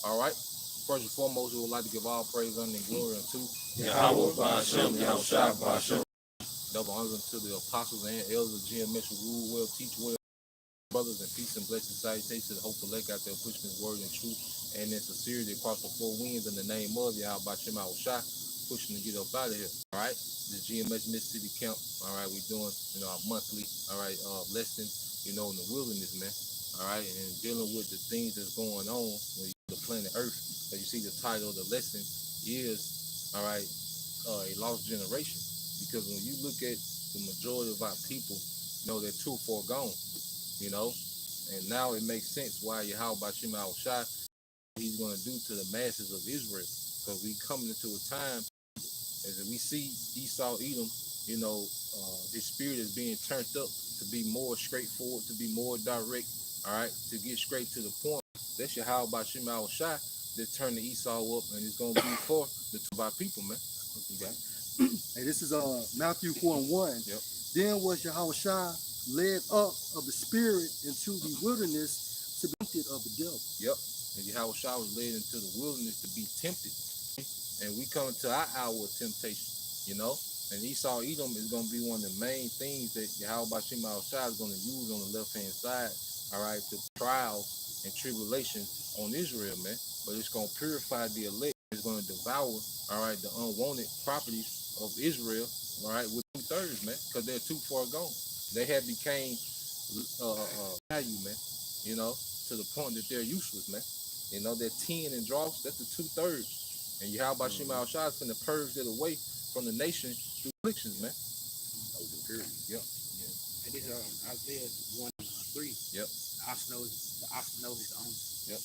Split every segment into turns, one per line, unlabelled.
All right. First and foremost, we would like to give all praise, honor, and glory unto
Yahweh Ba'ashem, Yahushua Ba'ashem.
double honors unto the apostles and elders of GMS who rule well, teach well, brothers, and peace and blessings, salutations to the hopeful elect out there pushing his word in truth and in sincerity across the four winds in the name of Yahweh Ba'ashem Yahushua, pushing to get up out of here. All right. This GMS Mississippi Camp. All right. We're doing, our monthly, lesson, in the wilderness, man. All right. And dealing with the things that's going on when the planet Earth. As you see, the title of the lesson is, a lost generation. Because when you look at the majority of our people, they're too far gone, and now it makes sense why Yahweh Ba'ashem Yahushua, he's going to do to the masses of Israel. Because we coming into a time, as we see Esau, Edom, his spirit is being turned up to be more straightforward, to be more direct, all right, to get straight to the point. That's Yahweh Ba'ashem Yahushua that turned the Esau up, and it's going to be for the two of our people, man. Okay.
Hey, this is Matthew 4:1.
Yep.
Then was Yahushua led up of the spirit into the wilderness to be tempted of the devil.
Yep. And Yahushua was led into the wilderness to be tempted. And we come to our hour of temptation, And Esau Edom is going to be one of the main things that Yahweh Ba'ashem Yahushua is going to use on the left-hand side, all right, to trials and tribulation on Israel, man. But it's going to purify the elect. It's going to devour, all right, the unwanted properties of Israel, all right, with 2/3, man, because they're too far gone. They have became value, man, to the point that they're useless, man. They're 10 and dross, that's the 2/3. And Yahweh Ba'ashem Yahushua is going to purge that away from the nation through afflictions, man. Yep.
And this is Isaiah 1:3.
Yep.
The ox knows his owner.
Yep.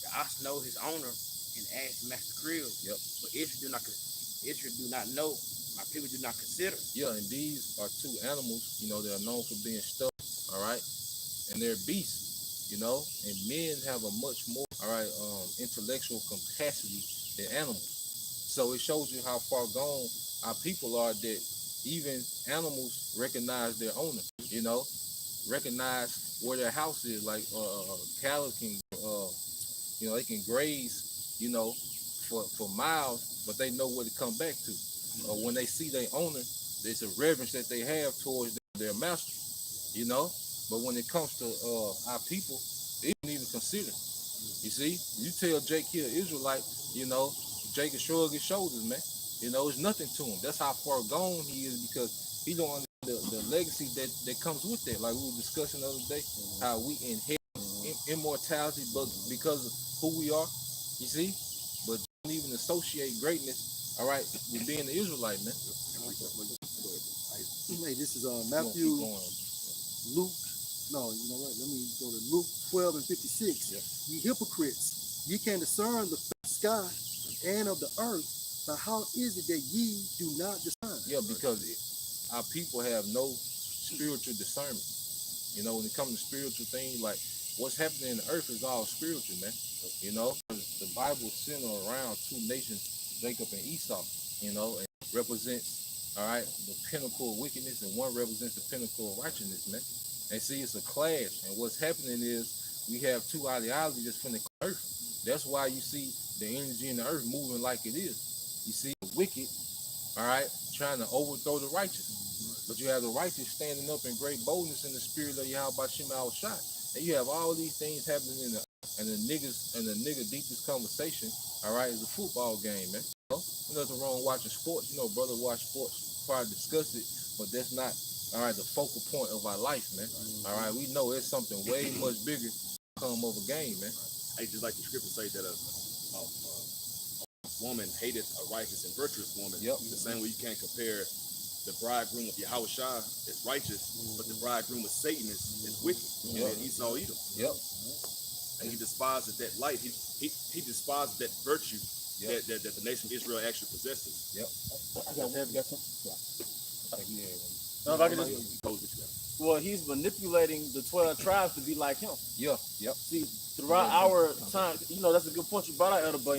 The ox knows his owner and asks master krill.
Yep.
But Israel do not know. My people do not consider.
Yeah, and these are two animals, that are known for being stuffed, all right? And they're beasts, and men have a much more, intellectual capacity than animals. So it shows you how far gone our people are that even animals recognize their owner, recognize where their house is. Like cattle can, they can graze, for miles, but they know where to come back to. When they see their owner, there's a reverence that they have towards their master, But when it comes to our people, they don't even consider. You see, you tell Jake here, Israelite, Jake can shrug his shoulders, man. It's nothing to him. That's how far gone he is because he don't understand the legacy that comes with that. Like we were discussing the other day, how we inherit immortality, but because of who we are, you see, but don't even associate greatness, all right, with being the Israelite, man.
Hey, this is Matthew, Luke. No, you know what? Let me go to Luke 12:56.
Yep.
Ye hypocrites, ye can discern the sky and of the earth, but how is it that ye do not discern?
Yeah, because our people have no spiritual discernment. When it comes to spiritual things, like what's happening in the earth is all spiritual, man. The Bible centers around two nations, Jacob and Esau, and represents, all right, the pinnacle of wickedness, and one represents the pinnacle of righteousness, man. And see, it's a clash, and what's happening is we have two ideologies that's from the earth. That's why you see the energy in the earth moving like it is. You see the wicked, all right, trying to overthrow the righteous. But you have the righteous standing up in great boldness in the spirit of Yahweh Ba'ashem Yahushua. And you have all these things happening in the nigga deepest conversation, all right, is a football game, man. There's nothing wrong watching sports. Brother watch sports, probably discuss it, but that's not, all right, the focal point of our life, man. All right, we know it's something way much bigger come of a game, man.
Hey, just like the scripture say that a woman hated a righteous and virtuous woman.
Yep.
The same way you can't compare the bridegroom of Yahushua is righteous, but the bridegroom of Satan is wicked.
Yep.
And Esau Edom.
Yep.
And he despises that light. He despises that virtue that the nation of Israel actually possesses.
Yep.
got some.
Yeah.
No, if I could just, well, he's manipulating the 12 tribes to be like him.
Yeah. Yep.
See, throughout our time, that's a good point you brought out, Elder Boy.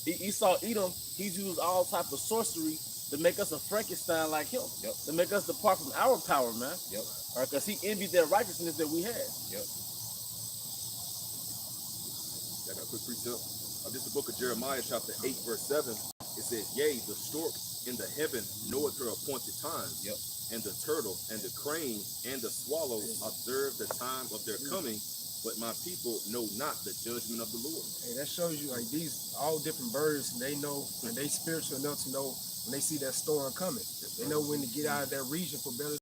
Esau Edom, he's used all type of sorcery to make us a Frankenstein like him.
Yep.
To make us depart from our power, man.
Yep.
All right, because he envied that righteousness that we had.
Yep.
I got a quick precept. This is the book of Jeremiah, chapter 8, verse 7. It says, yea, the stork in the heaven knoweth her appointed times.
Yep.
And the turtle and the crane and the swallow observe the time of their coming, but my people know not the judgment of the Lord.
Hey, that shows you like these all different birds, they know and they spiritual enough to know when they see that storm coming. They know when to get out of that region for better,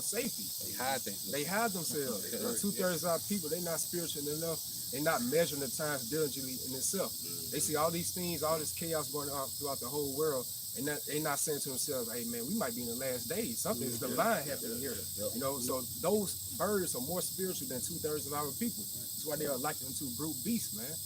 safety.
They hide things.
They hide themselves. Two-thirds of our people, they not spiritual enough. They not measuring the times diligently in itself. They see all these things, all this chaos going on throughout the whole world, and they not saying to themselves, "Hey man, we might be in the last days. Something is divine happening here." You know, so those birds are more spiritual than 2/3 of our people. That's why they are likened to brute beasts, man.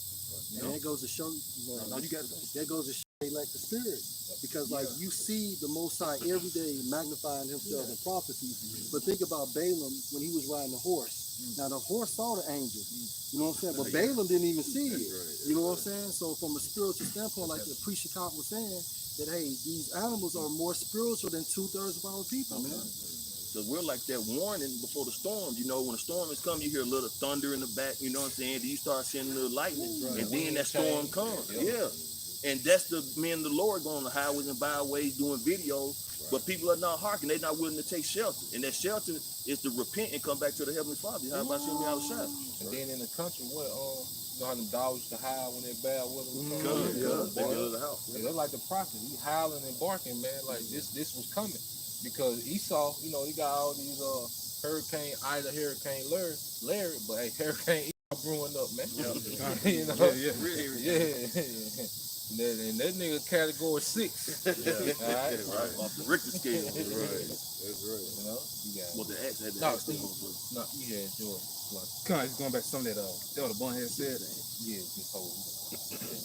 And that goes to show you,
No, you got it.
that goes to show they lack the spirit. Because like you see the Most High every day magnifying himself in prophecy. But think about Balaam when he was riding the horse. Now the horse saw the angel. You know what I'm saying? But Balaam didn't even see it. You know what I'm saying? So from a spiritual standpoint, like the priest Chicago was saying, that hey, these animals are more spiritual than 2/3 of our people, man.
Because we're like that warning before the storm. You know, when a storm is coming, you hear a little thunder in the back, you know what I'm saying? Then you start seeing a little lightning, and then that storm comes. Yeah. And that's the men of the Lord going on the highways and byways doing videos, but people are not hearkening. They're not willing to take shelter. And that shelter is to repent and come back to the Heavenly Father. How about you outside?
And then in the country, what you know how them dogs used to howl when they're bad weather was coming?
They go to the house.
Yeah, they're like the prophet. He howling and barking, man, like this was coming. Because Esau, you know, he got all these Hurricane Larry, but hey, Hurricane Esau brewing up, man. You know? And that nigga category 6. All right.
Off the Richter scale.
That's right.
You know, you got
Well, the X had
No,
the X.
no, yeah, sure. Like,
Kind of going back to something that Elder Bunhead said.
yeah, this whole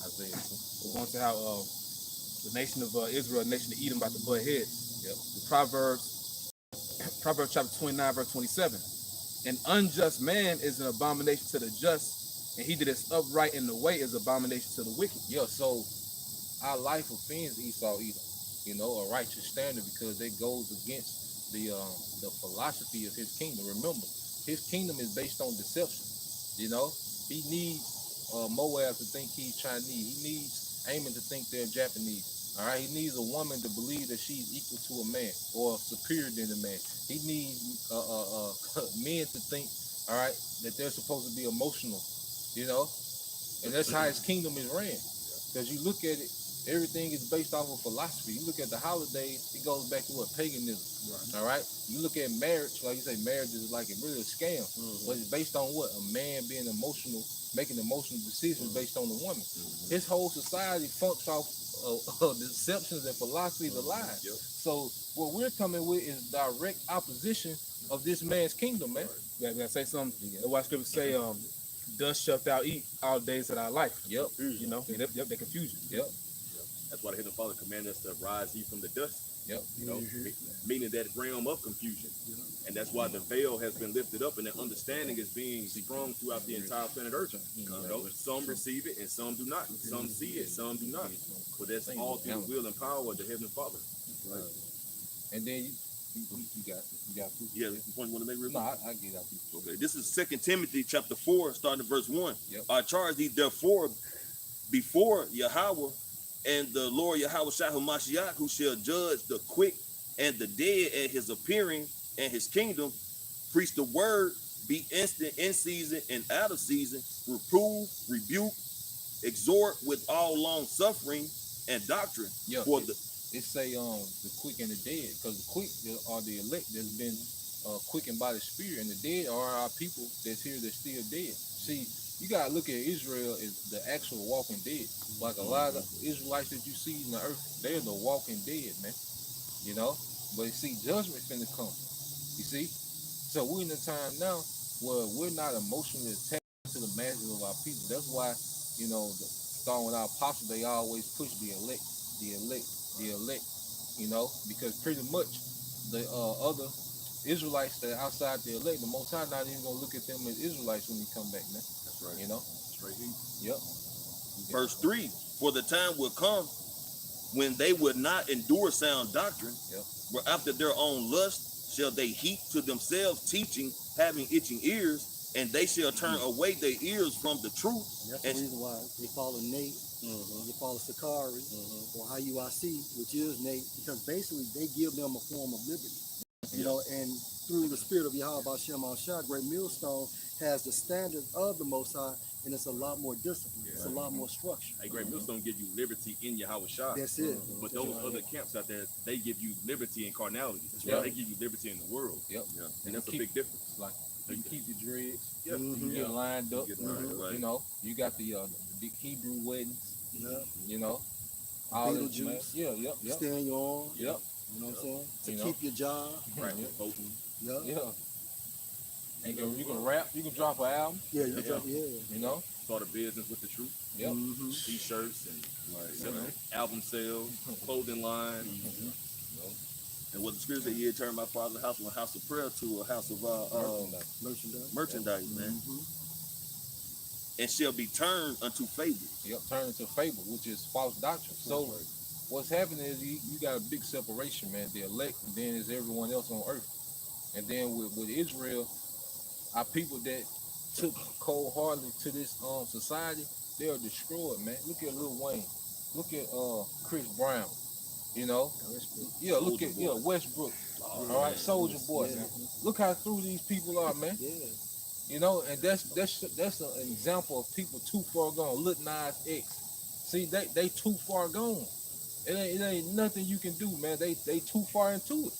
Isaiah.
We're going to how the nation of Israel, the nation of Edom, about to butt heads.
Yep.
The Proverbs chapter 29, verse 27. An unjust man is an abomination to the just, and he that is upright in the way is abomination to the wicked.
Yeah, so our life offends Esau Edom, you know, a righteous standard because it goes against the philosophy of his kingdom. Remember, his kingdom is based on deception. You know, he needs Moab to think he's Chinese. He needs Ammon to think they're Japanese. All right, he needs a woman to believe that she's equal to a man or superior than a man. He needs men to think, all right, that they're supposed to be emotional, you know, and that's how his kingdom is ran. Because you look at it, everything is based off of philosophy. You look at the holidays, it goes back to what paganism. All right, you look at marriage, like you say, marriage is like really a scam, but it's based on what? A man being emotional, making emotional decisions based on the woman. His whole society functions off deceptions and philosophies of lies. So what we're coming with is direct opposition of this man's kingdom, man.
Yeah, I say something. The white scripture say, "Dust shalt thou eat all the days of thy life."
Yep.
You know, they confuse you.
Yep.
That's why the Heavenly Father commanded us to rise ye from the dust.
Yep.
You know, meaning that realm of confusion. And that's why the veil has been lifted up and the understanding is being sprung throughout the entire planet Earth. You know, some receive it and some do not. Some see it, some do not. But that's all through the will and power of the Heavenly Father.
Right. And then you got proof.
Yeah, that's the point you want to make real
No,
quick?
I get out these.
Okay, this is 2 Timothy chapter 4, starting at verse 1.
Yep.
I charge thee therefore before Yahweh and the Lord Yahweh Shah Mashiach, who shall judge the quick and the dead at his appearing and his kingdom, preach the word, be instant in season and out of season, reprove, rebuke, exhort with all long suffering and doctrine.
Yeah.
For the
It say the quick and the dead, because the quick are the elect that's been quickened by the Spirit, and the dead are our people that's here that's still dead. See, you gotta look at Israel as the actual walking dead. Like a lot of Israelites that you see in the earth, they're the walking dead, man. You know, but see, judgment finna come. You see, so we're in a time now where we're not emotionally attached to the masses of our people. That's why, you know, starting with our apostles, they always push the elect. You know, because pretty much the other Israelites that are outside the elect, the Most High not even gonna look at them as Israelites when he come back, man.
That's right.
You know.
Straight heat.
Yep.
verse 3, for the time will come when they will not endure sound doctrine,
Yep.
where after their own lust shall they heap to themselves teaching, having itching ears, and they shall turn away their ears from the truth.
That's the
And-
reason why they follow Nate, they follow Sakari, or IUIC, which is Nate, because basically they give them a form of liberty. You know, and through the spirit of Yahweh Hashem Shah, Great Millstone has the standard of the Most High, and it's a lot more discipline. It's a lot more structure.
A Great Millstone give you liberty in Yahweh Shah.
That's it.
But those other camps out there, they give you liberty in carnality.
right.
They give you liberty in the world.
Yep.
And that's a
Keep-
big difference.
Like you keep your dreads,
Yeah.
you get lined up.
Get lined, right.
You know, you got the big Hebrew weddings.
Yeah.
You know, all that, man.
Beetlejuice.
Yeah, yep.
Stay in your arm.
Yep.
You know what I'm saying? To
You know.
keep your job.
Right.
Yeah.
Voting.
Yeah.
Yeah. You can rap. You can drop an album.
Yeah, you
Yeah.
You know.
Start a business with the truth.
Yep.
T-shirts and album sales, clothing line.
And what the scripture said, you turn my father's house from a house of prayer to a house of
Merchandise.
merchandise, man. And shall be turned unto fables.
Yep. Turn into fable, which is false doctrine. So what's happening is you got a big separation, man. The elect, and then there's everyone else on earth. And then with Israel, our people that took cold-heartedly to this society, they are destroyed, man. Look at Lil Wayne. Look at Chris Brown. You know? Yeah, look at Westbrook. All right, Soldier Boy. Look how through these people are, man.
Yeah.
You know, and that's an example of people too far gone. Lil Nas X. See, they too far gone. It ain't nothing you can do, man. They too far into it.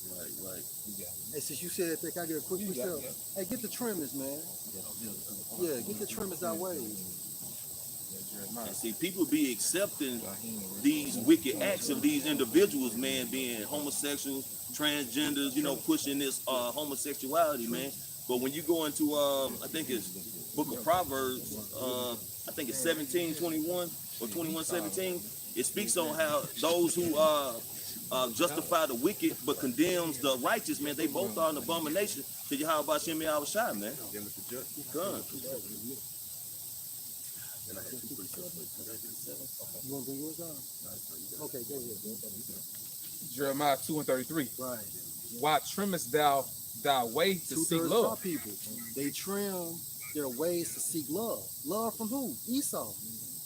Right.
Hey, since you said that, can I get a quick
You got
yourself?
it,
Hey, get the trimmers, man. Yeah, get the trimmers that way.
And see, people be accepting these wicked acts of these individuals, man, being homosexuals, transgenders, you know, pushing this homosexuality, man. But when you go into I think it's Book of Proverbs, I think it's 17:21 or 21:17, it speaks on how those who justify the wicked but condemns the righteous, man, they both are an abomination to Yahweh Hashem Yahweh Shai, man. Gun.
You want to bring yours on? Okay, go ahead.
Jeremiah 2:33.
Right.
Why trimmest thou thy way to seek
Two-thirds of our
love?
people, they trim their ways to seek love. Love from who? Esau.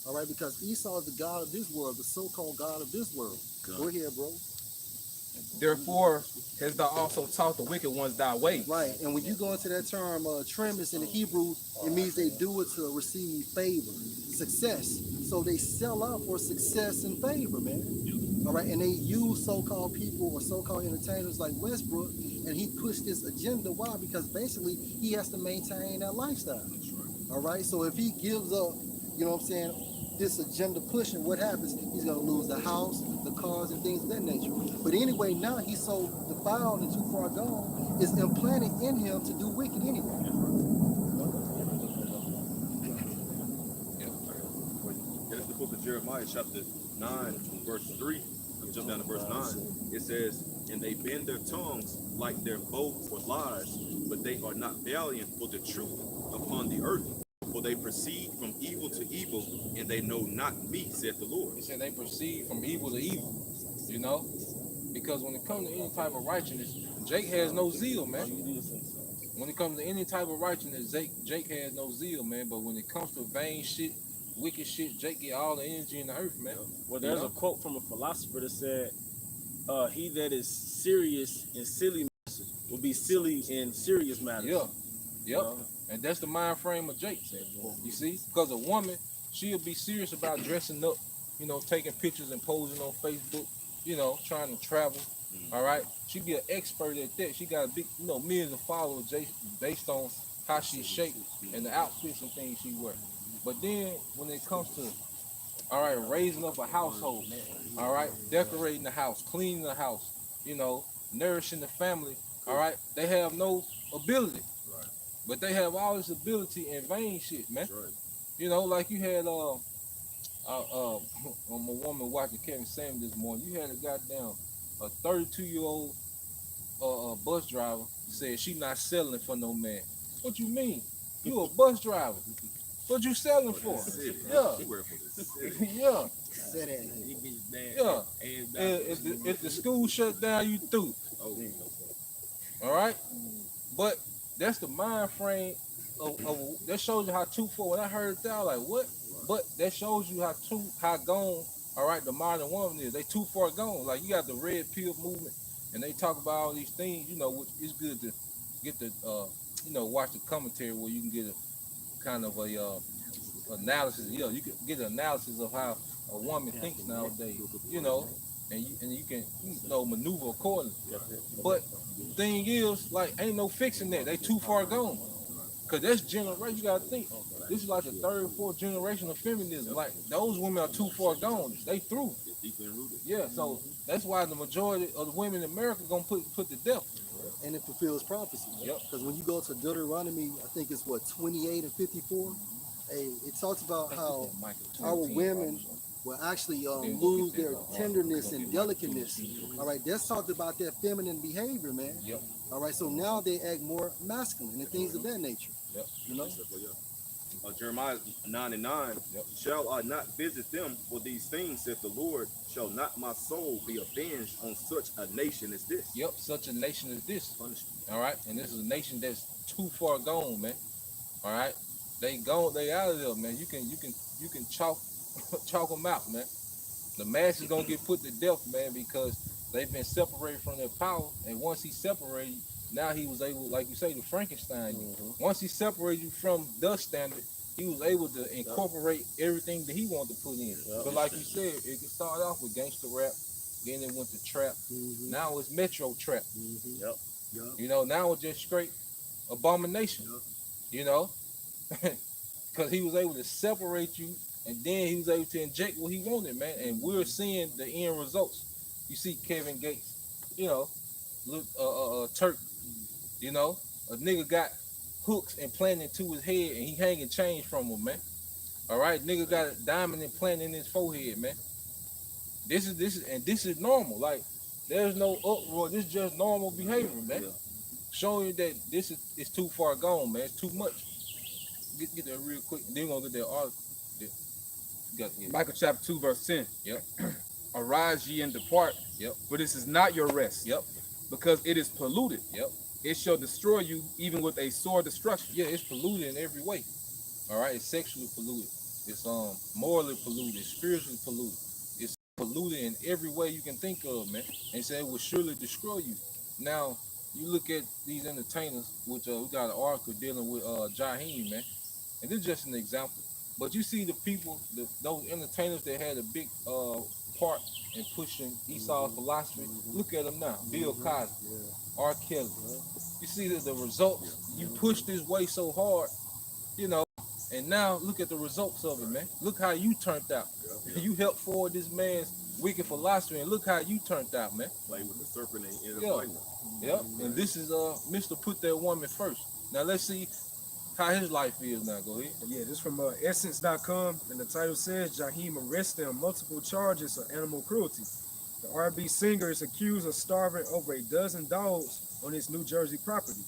All right, because Esau is the God of this world, the so-called God of this world. Go ahead, bro.
Therefore hast thou also taught the wicked ones thy way.
Right, and when you go into that term, trimmers in the Hebrew, it means they do it to receive favor, success. So they sell out for success and favor, man. All right, and they use so-called people or so-called entertainers like Westbrook, and he pushed this agenda. Why? Because basically he has to maintain that lifestyle. All right, so if he gives up, you know what I'm saying, this agenda pushing, what happens? He's gonna lose the house, the cars, and things of that nature. But anyway, now he's so defiled and too far gone, it's implanted in him to do wicked anyway.
That's the book of Jeremiah, chapter 9, verse 3. I'll jump down to verse 9. It says, and they bend their tongues like their bow for lies, but they are not valiant for the truth upon the earth. For they proceed from evil to evil, and they know not me, said the Lord.
He said they proceed from evil to evil. You know? Because when it comes to any type of righteousness, Jake has no zeal, man. When it comes to any type of righteousness, Jake has no zeal, man. But when it comes to vain shit, wicked shit, Jake get all the energy in the earth, man.
Well, there's a quote from a philosopher that said, he that is serious in silly matters will be silly in serious matters.
Yeah. Yep. And that's the mind frame of Jake. You see? Because a woman, she'll be serious about dressing up, you know, taking pictures and posing on Facebook, you know, trying to travel. All right. She be an expert at that. She got a big, you know, millions of followers based on how she shaped and the outfits and things she wear. But then when it comes to, all right, raising up a household, all right, decorating the house, cleaning the house, you know, nourishing the family, all right, they have no ability. But they have all this ability in vain shit, man.
Right.
You know, like you had a woman watching Kevin Samuels this morning. You had a goddamn 32-year-old bus driver said she not selling for no man. What you mean? You a bus driver? What you selling for? Yeah,
She wear for this.
yeah,
Say that.
yeah. If the school shut down, you through.
Oh,
All right, but that's the mind frame that shows you how too far. When I heard that, I was like, what? But that shows you how gone. All right, the modern woman is. They too far gone. Like you got the red pill movement, and they talk about all these things. You know, it's good to get the watch the commentary where you can get a kind of a analysis. You know, you can get an analysis of how a woman thinks nowadays. You know, and you can maneuver accordingly. But the thing is, like, ain't no fixing that. They too far gone. Cause that's generation. You gotta think. This is like the third, fourth generation of feminism. Like those women are too far gone. They through.
It's deeply rooted.
Yeah. So that's why the majority of the women in America gonna put to death.
And it fulfills prophecy.
Yep.
Because when you go to Deuteronomy, I think it's 28 and 54. It talks about how our women will actually lose their tenderness and delicateness. All right, that's talked about their feminine behavior, man.
Yep.
All right, so now they act more masculine and things of that nature.
Yep.
You know.
Jeremiah 9:9.
Yep.
Shall I not visit them for these things, saith the Lord? Shall not my soul be avenged on such a nation as this?
Yep. Such a nation as this. All right, and this is a nation that's too far gone, man. All right, they gone. They out of there, man. You can chalk them out, man. The masses gonna get put to death, man, because they've been separated from their power. And once he separated, now he was able, like you say, to Frankenstein you. Once he separated you from the standard, he was able to incorporate everything that he wanted to put in. But like you said, it could start off with gangster rap, then it went to trap. Now it's metro trap.
Yep.
You know, now it's just straight abomination. You know, because he was able to separate you, and then he was able to inject what he wanted, man. And we're seeing the end results. You see Kevin Gates, you know, Turk, you know, a nigga got hooks implanted into his head, and he hanging change from him, man. All right, nigga got a diamond implanted in his forehead, man. This is normal. Like, there's no uproar. This is just normal behavior, man. Showing you that this is too far gone, man. It's too much. Get that real quick. Then we're gonna get that article.
Michael chapter 2, verse 10.
Yep.
Arise ye and depart.
Yep.
For this is not your rest.
Yep.
Because it is polluted.
Yep.
It shall destroy you even with a sore destruction.
Yeah, it's polluted in every way. All right, it's sexually polluted. It's morally polluted. It's spiritually polluted. It's polluted in every way you can think of, man. And say it will surely destroy you. Now, you look at these entertainers, which we got an article dealing with Jaheim, man. And this is just an example. But you see the people, those entertainers that had a big part in pushing Esau's philosophy. Look at them now. Bill Cosby, R. Kelly. You see the results. You pushed this way so hard, you know, and now look at the results of it, man. Look how you turned out. You helped forward this man's wicked philosophy, and look how you turned out, man.
Play with the serpent and
Yep. And this is Mr. Put That Woman First. Now let's see how his life is now. Go ahead.
Yeah, this from Essence.com, and the title says Jaheim arrested on multiple charges of animal cruelty. The R&B singer is accused of starving over a dozen dogs on his New Jersey property.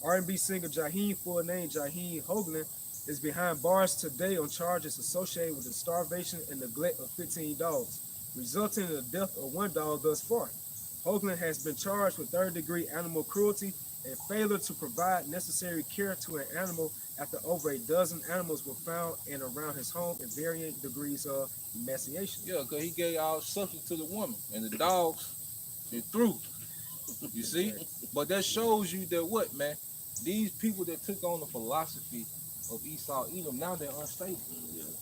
R&B singer Jaheim, full name Jaheim Hoagland, is behind bars today on charges associated with the starvation and neglect of 15 dogs, resulting in the death of one dog thus far. Hoagland has been charged with third-degree animal cruelty and failure to provide necessary care to an animal after over a dozen animals were found in around his home in varying degrees of emaciation.
Yeah, because he gave all substance to the woman, and the dogs, they threw. You see? But that shows you that what, man? These people that took on the philosophy of Esau, Edom, now they're unstable.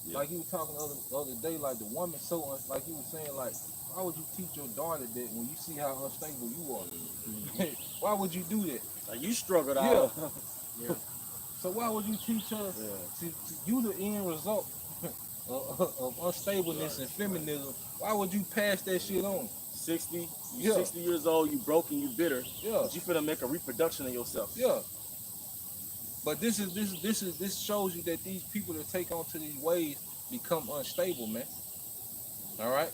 Like you were talking the other day, like the woman like you were saying, like, why would you teach your daughter that when you see how unstable you are? Why would you do that?
Like you struggled out.
So why would you teach her to you the end result of unstableness and feminism? Why would you pass that shit on?
60 years old, you broke and you bitter.
Yeah.
But you finna make a reproduction of yourself.
Yeah. But this shows you that these people that take on to these ways become unstable, man. All right?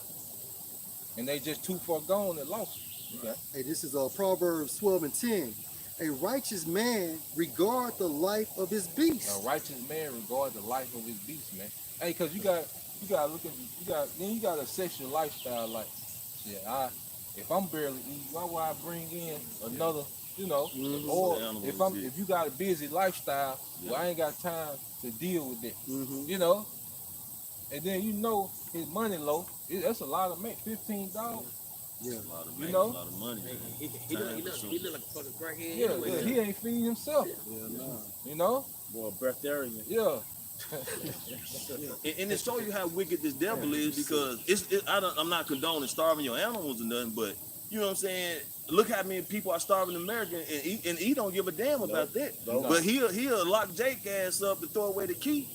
And they just too far gone and lost. Okay.
Hey, this is Proverbs 12 and 10. A righteous man regard the life of his beast.
A righteous man regard the life of his beast, man. Hey, cause you gotta look at you gotta assess your lifestyle. Like, if I'm barely eating, why would I bring in another You know,
Mhm.
or
Animals, yeah.
if you got a busy lifestyle, well, I ain't got time to deal with that.
Mhm.
You know, and then you know his money low. That's a lot of money, $15.
Yeah.
A lot of
You
man,
know?
a lot of money. Man.
He look like a fucking crackhead
Yeah,
anyway.
yeah, he ain't feeding himself.
Yeah, nah.
You know,
Boy, breatharian.
yeah,
And it show you how wicked this devil is because I'm not condoning starving your animals or nothing, but you know what I'm saying. Look how many people are starving in America, and he don't give a damn about that.
No.
But he'll lock Jake ass up to throw away the key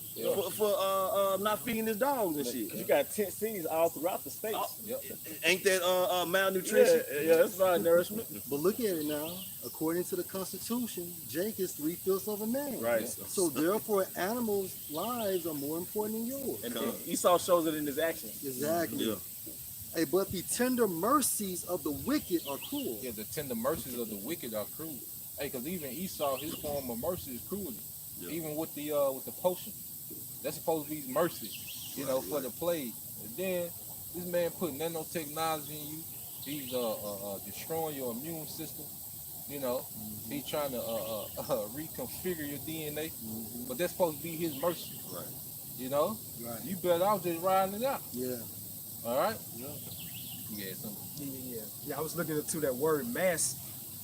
for not feeding his dogs and shit.
You got tent cities all throughout the states.
yep.
Ain't that malnutrition?
Yeah, that's right, nourishment.
But look at it now. According to the Constitution, Jake is 3/5 of a man.
Right.
So therefore, animals' lives are more important than yours.
And Esau shows it in his actions.
Exactly.
Yeah.
Hey, but the tender mercies of the wicked are cruel.
Yeah, the tender mercies of the wicked are cruel. Hey, because even Esau, his form of mercy is cruelty.
Yeah.
Even with the potion, that's supposed to be mercy, you know, for the plague. And then this man putting nanotechnology in you. He's destroying your immune system. You know, he's trying to reconfigure your DNA. But that's supposed to be his mercy.
Right.
You know,
Right.
you better off just riding it out.
Yeah.
All right.
Yeah.
You had something.
Yeah, I was looking into that word mass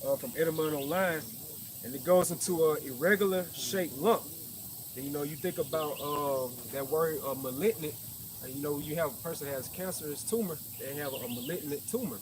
from Edelman Online, and it goes into a irregular shaped lump. And you know, you think about that word malignant, and you know, you have a person that has cancerous tumor, they have a malignant tumor.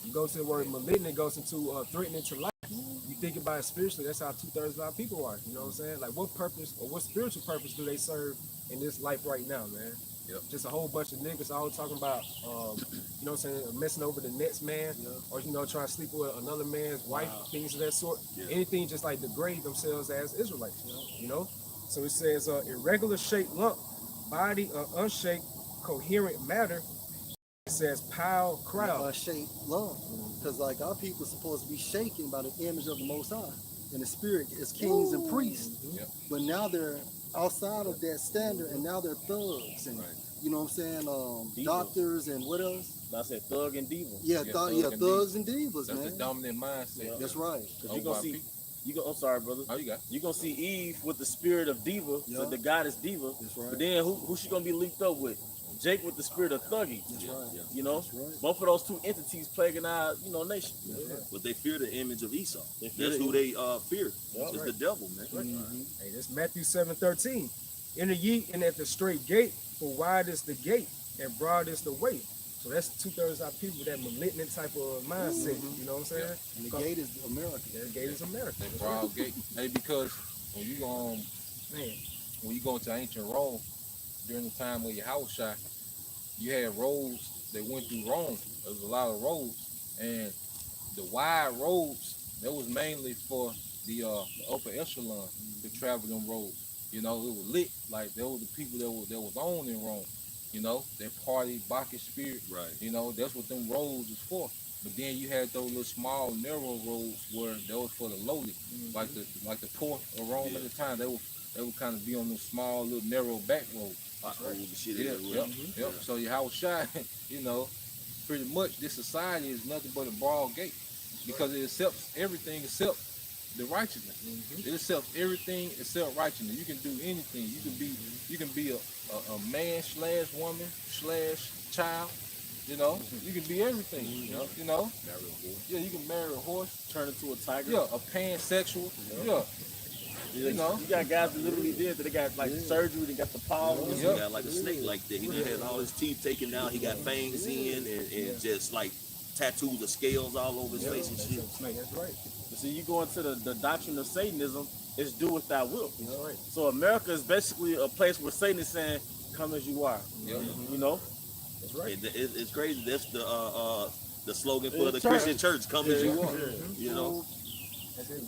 You go to the word malignant, it goes into threatening to life. You think about it spiritually, that's how 2/3 of our people are. You know what I'm saying? Like, what purpose or what spiritual purpose do they serve in this life right now, man?
Yep.
Just a whole bunch of niggas all talking about, you know what I'm saying, messing over the next man, or, you know, trying to sleep with another man's wife, things of that sort.
Yeah.
Anything just like degrade themselves as Israelites, you know? So it says, irregular shaped lump, body or unshaped, coherent matter. It says pile crowd.
Shaped lump. Because like our people are supposed to be shaken by the image of the Most High and the Spirit as kings and priests.
Yep.
But now they're outside of that standard, and now they're thugs and
Right.
you know what I'm saying,
Divas.
doctors and what else?
I said thug and diva.
Yeah, thug and
thugs and divas,
That's the
man.
dominant mindset.
That's right.
Cause
Oh,
you gonna
my
see,
people.
I'm sorry, brother.
Oh, you got.
You gonna see Eve with the spirit of diva,
Yeah.
with the goddess diva.
That's right.
But then who she gonna be linked up with? Jake with the spirit of thuggy.
That's right.
You know,
That's right.
both of those two entities plaguing our, you know, nation.
But they fear the image of Esau.
They fear
That's
the
who they fear.
Yep.
It's the devil, man.
Hey, that's Matthew 7:13. Enter ye in at the straight gate, for wide is the gate, and broad is the way. So that's 2/3 of our people, that malignant type of mindset. You know what I'm saying?
And the gate is America.
That gate is America.
That broad gate. Hey, because when you go
Man,
when you go into ancient Rome during the time of Yahushua, you had roads that went through Rome. There was a lot of roads, and the wide roads that was mainly for the upper echelon to travel them roads. You know, it was lit. Like there were the people that was on in Rome. You know, that party, Bacchus spirit.
Right.
You know, that's what them roads is for. But then you had those little small narrow roads where that was for the lowly, like the poor of Rome at the time. They would kind of be on those small little narrow back roads.
The shit
Yeah,
everywhere.
yep. So Yahushua, you know, pretty much this society is nothing but a broad gate because it accepts everything except the righteousness. It accepts everything except righteousness. You can do anything. You can be a man / woman / child. You know, you can be everything. You know, yeah, you can marry a horse.
Turn into a tiger.
Yeah, a pansexual. Yeah, you know.
You got guys that literally did that. They got like surgery. They got the paw.
He
Yep.
got like a snake like that. He done had all his teeth taken down. He got fangs in and just like tattoos of scales all over his face and shit.
that's right.
But see, you go into the doctrine of Satanism, it's do what thou wilt.
That's right.
So America is basically a place where Satan is saying, "Come as you are."
Yeah.
You know.
That's right.
It's crazy. That's the slogan for
Yeah,
the
church.
Christian church. Come as you are.
Mhm.
You know.
That's it.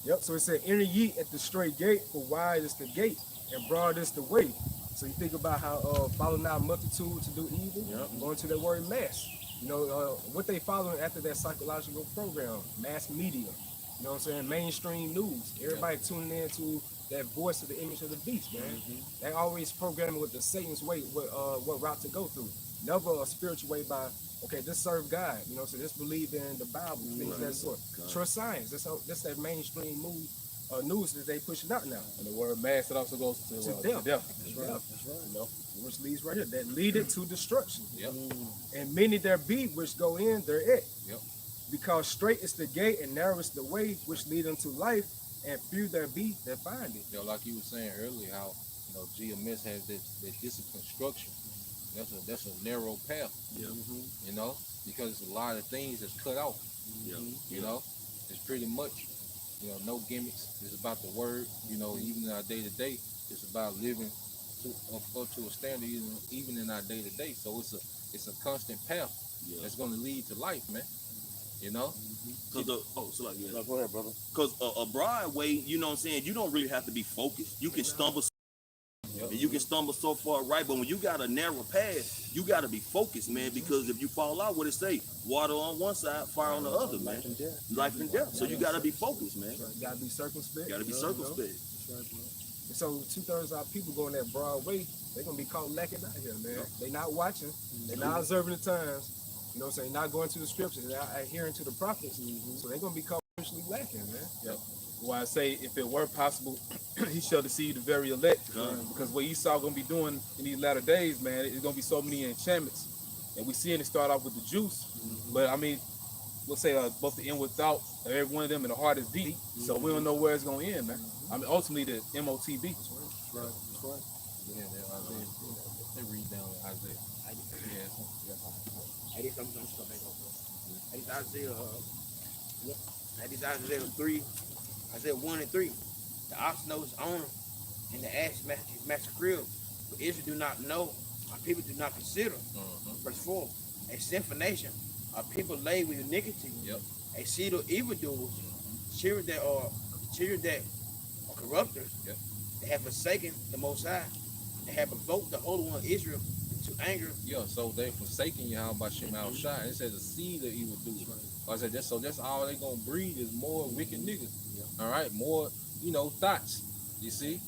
Yep, so it said, enter ye at the straight gate, for wide is the gate, and broad is the way. So you think about how following out multitude to do evil, going to that word mass. You know, what they following after that psychological program, mass media. You know what I'm saying? Mainstream news. Everybody tuning in to that voice of the image of the beast, man. They always programming with the Satan's way, what route to go through. Never a spiritual way by okay, just serve God, you know, so just believe in the Bible, things of that sort. Trust science. That's that mainstream news that they pushing out now.
And the word mass, it also goes to
death.
death.
That's right. That's right.
You know, which leads right here, that leadeth to destruction.
Yep.
And many there be which go in thereat.
Yep.
Because straight is the gate and narrow is the way which lead unto life, and few there be that find it.
You know, like you were saying earlier, how GMS has that discipline structure. That's a narrow path.
Yeah.
You know, because it's a lot of things that's cut off.
Yeah.
You know, it's pretty much, no gimmicks. It's about the word. You know, even in our day to day, it's about living up to a standard, even in our day to day. So it's a constant path that's going to lead to life, man. You know.
Cause
Go ahead, brother.
Cause a broad way, you know what I'm saying, you don't really have to be focused. You can stumble.
Yep.
And you can stumble so far right, but when you got a narrow path, you got to be focused, man, because if you fall out, what it say? Water on one side, fire on the other, man. Life and death. So you got to be focused, man.
You gotta be circumspect.
You got to be circumspect.
That's right, bro.
And so 2/3 of our people going that broad way, they're gonna be caught lacking out here, man. They not watching, they not observing the times, you know what I'm saying, not going to the scriptures, they're not adhering to the prophets. So they're gonna be caught spiritually lacking, man.
Yep. Why I say, if it were possible, he shall deceive the very elect. Because what Esau gonna be doing in these latter days, man, it's gonna be so many enchantments. And we seeing it start off with the juice. But I mean, we'll say both the end without, every one of them, and the heart is deep. So we don't know where it's gonna end, man. I mean, ultimately the MOTB.
That's right. That's right.
Yeah, Isaiah. They read down Isaiah.
Isaiah 3, Isaiah 1 and 3. The ox knows his owner, and the ass matches his master crib. But Israel do not know, my people do not consider. Verse 4. A sinful nation, a people laid with iniquity.
Yep.
A seed of evildoers, children that are corrupters.
Yep.
They have forsaken the Most High. They have provoked the Holy One of Israel to anger.
Yeah, so they forsaken Yahweh Shem Al Shai. It says a seed of evil doers. I said that's all they gonna breed is more wicked niggas. All right, more thoughts. You see,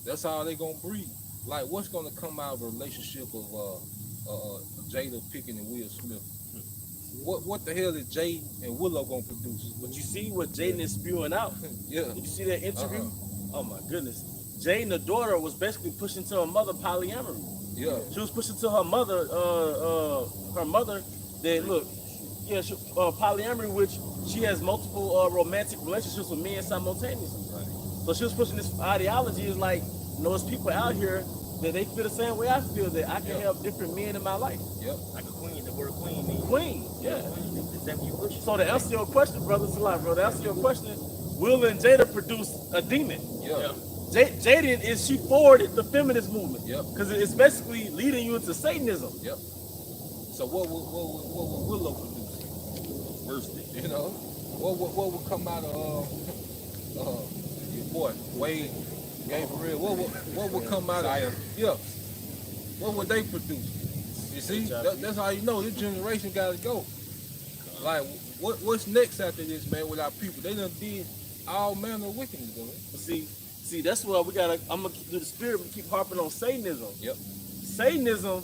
that's all they gonna breed. Like what's gonna come out of a relationship of Jada Pickett and Will Smith? What the hell is Jade and Willow gonna produce?
But you see what Jaden is spewing out.
Yeah.
Did you see that interview? Oh my goodness. Jaden, the daughter, was basically pushing to her mother polyamory.
Yeah.
She was pushing to her mother, that look, polyamory, which she has multiple romantic relationships with men simultaneously.
Right.
So she was pushing this ideology is like, there's people out here that they feel the same way I feel, that I can have different men in my life.
Yep.
Like a queen, the word queen means.
Queen, yeah.
Is that what you push?
So to answer your question, brother, it's a lot, bro. To answer your question, Will and Jada produced a demon.
Yeah.
Jaden she forwarded the feminist movement.
Yep.
Because it's basically leading you into Satanism.
Yep. So what will Willow produce?
First,
You know, what would come out of your boy Wade Gabriel? What would come out of what would they produce? You see, that's how you know this generation got to go. Like, what's next after this, man? With our people, they done did all manner of wickedness, man.
But see, that's why I'm gonna do the spirit. We keep harping on Satanism.
Yep.
Satanism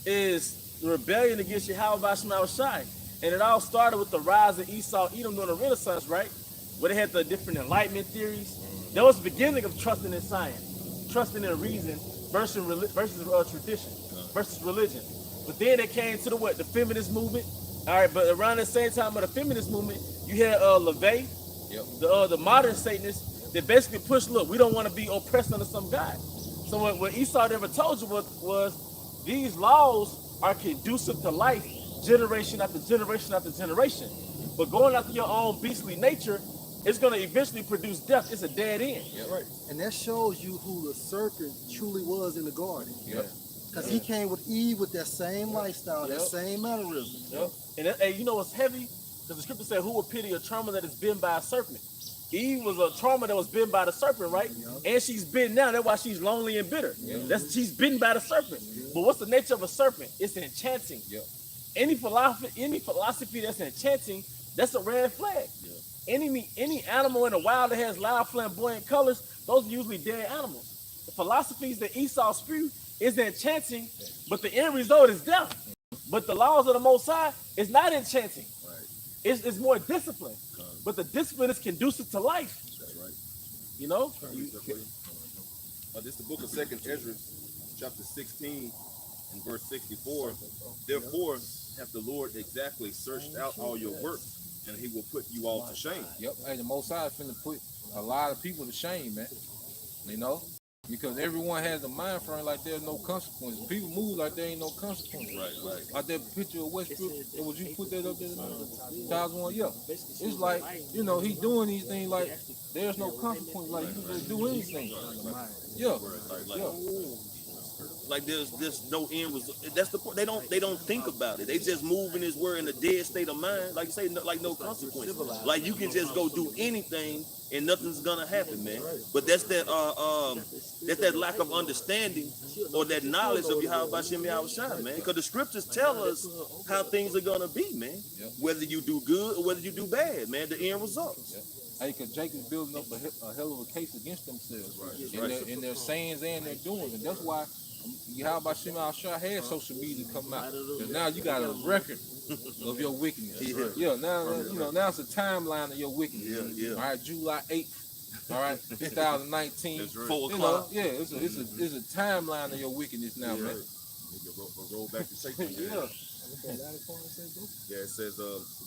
is the rebellion against Yahweh Shema Shai. And it all started with the rise of Esau, Edom during the Renaissance, right? Where they had the different enlightenment theories. That was the beginning of trusting in science, trusting in reason versus tradition, versus religion. But then they came to the feminist movement. All right, but around the same time of the feminist movement, you had LaVey, the modern Satanists, that basically pushed, look, we don't want to be oppressed under some God. So what Esau never told you was these laws are conducive to life, generation after generation after generation. But going after your own beastly nature, it's going to eventually produce death. It's a dead end.
Yep.
Right. And that shows you who the serpent truly was in the garden.
Yep.
Because he came with Eve with that same lifestyle, that same mannerism.
Yep. And you know what's heavy? Because the scripture said, who will pity a trauma that is bitten by a serpent? Eve was a trauma that was bitten by the serpent, right? And she's bitten now. That's why she's lonely and bitter. She's bitten by the serpent. But what's the nature of a serpent? It's enchanting. Any philosophy that's enchanting, that's a red flag. Any animal in the wild that has loud, flamboyant colors, those are usually dead animals. The philosophies that Esau spew is enchanting, but the end result is death. But the laws of the Most High is not enchanting.
Right.
It's more discipline. But the discipline is conducive to life.
That's right.
You know?
This is the book of Second Ezra, chapter 16 and verse 64. Therefore hath the Lord exactly searched out all your works, and he will put you all to shame.
Yep. Hey, the Most High is finna put a lot of people to shame, man. You know? Because everyone has a mind frame like there's no consequences. People move like there ain't no consequences.
Right.
Like that picture of Westbrook, and would you put that up there? Times one, yeah. It's like, you know, he doing these things like there's no consequence. Like you can just do anything. Yeah.
Like there's no end result. That's the point. They don't think about it. They just move in this world in a dead state of mind. Like you say, like no consequence. Like you can just go do anything and nothing's gonna happen, man. But that's that lack of understanding or that knowledge of Yahweh Shem Yahweh, man. Because the scriptures tell us how things are gonna be, man. Whether you do good or whether you do bad, man. The end result.
Hey, because Jacob's building up a hell of a case against themselves in their sayings and their doings, and that's why Yahweh Shem Yahweh had social media come out. Because now you got a record of your wickedness. Now it's a timeline of your wickedness. All right, July 8th, all right, 2019.
4 o'clock.
It's a timeline of your wickedness now, man.
Roll back to take it says,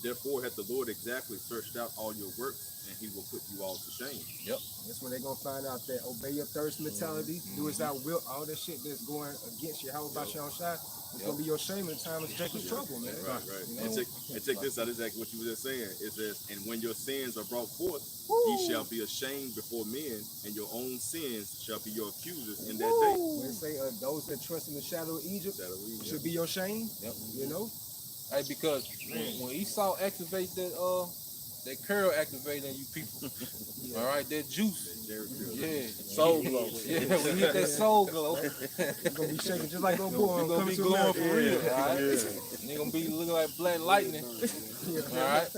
therefore hath the Lord exactly searched out all your works, and he will put you all to shame.
Yep.
That's when they're gonna find out that obey your thirst mentality, do as thou wilt, all that shit that's going against you. How about your shot? It's gonna be your shame in time of Jacob's trouble, man.
Right.
You know?
And check this out, exactly what you were just saying. It says, and when your sins are brought forth, ye shall be ashamed before men, and your own sins shall be your accusers in that day.
When they say those that trust in the shadow of Egypt should be your shame.
Yep.
You know?
Hey, because when Esau activate that curl activating you people, all right, that juice,
Soul glow.
yeah, we need that soul glow.
You're gonna be shaking just like old boy.
You're gonna be glowing for real, all right? And you're gonna be looking like black lightning, all right?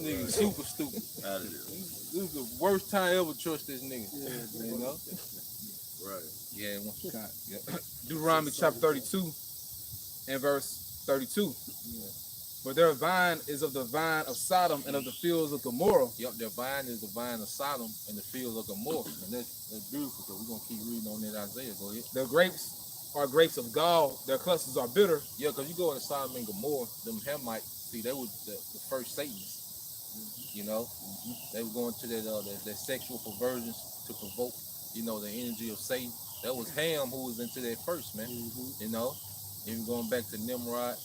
Nigga super stupid. This is the worst time ever trust this nigga, you know?
Right.
Yeah, yep.
Deuteronomy chapter 32 and verse 32. For their vine is of the vine of Sodom and of the fields of Gomorrah.
Yep, their vine is the vine of Sodom and the fields of Gomorrah. And that's beautiful, so we're going to keep reading on that Isaiah. Go ahead.
Their grapes are grapes of gall. Their clusters are bitter.
Yeah, because you go into Sodom and Gomorrah, them Hamites, see, they were the first Satanists. You know? They were going to their sexual perversions to provoke, you know, the energy of Satan. That was Ham who was into that first, man. You know? Even going back to Nimrod,